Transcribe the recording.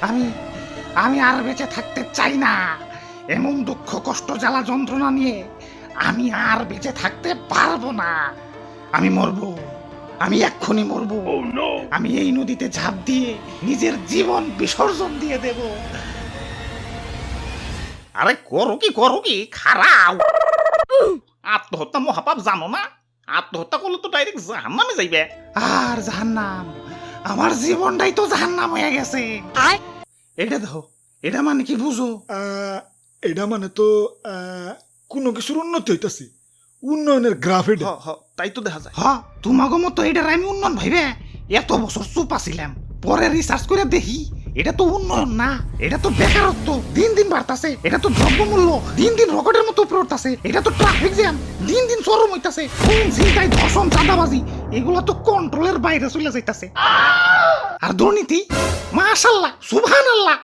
আমি আমি আর বেঁচে থাকতে চাই না। এমন দুঃখ কষ্ট জ্বালা যন্ত্রণা নিয়ে আমি আর বেঁচে থাকতে পারবো না। আমি মরবো, আমি এক্ষুনি মরবো। আমি এই নদীতে ঝাঁপ দিয়ে নিজের জীবন বিসর্জন দিয়ে দেব। আরে করো কি খারাও। আত্মহত্যা মহাপাপ জানো না? আত্মহত্যা করলে তো ডাইরেক্ট জাহান্নামে যাইবে। আর জাহান্নাম, আমার জীবনটাই তো জাহান্নাম হয়ে গেছে। এটা দেখো, এটা মানে কি বুঝো? এটা মানে তো কোনো কিছুর উন্নতি হইতাছে, উন্নয়নের গ্রাফ এটা। তাই তো দেখা যায়। হ, তোমাকে মতো এটার আমি উন্নয়ন ভাইবে এত বছর চুপ আছিলাম, পরে রিসার্চ করে দেখি এটা তো উন্নয়ন না, এটা তো বেকারত্ব দিন দিন বাড়তাছে। এটা তো দ্রব্যমূল্য দিন দিন রকেটের মতো উপরে উঠতাছে। এটা তো ট্রাফিক জ্যাম দিন দিন চরম হইতাছে। খুন, ছিনতাই, ধর্ষণ, চাঁদাবাজি এগুলা তো কন্ট্রোলের বাইরে চলে যাইতাছে। আর দুর্নীতি, মাশাআল্লাহ, সুবহানাল্লাহ।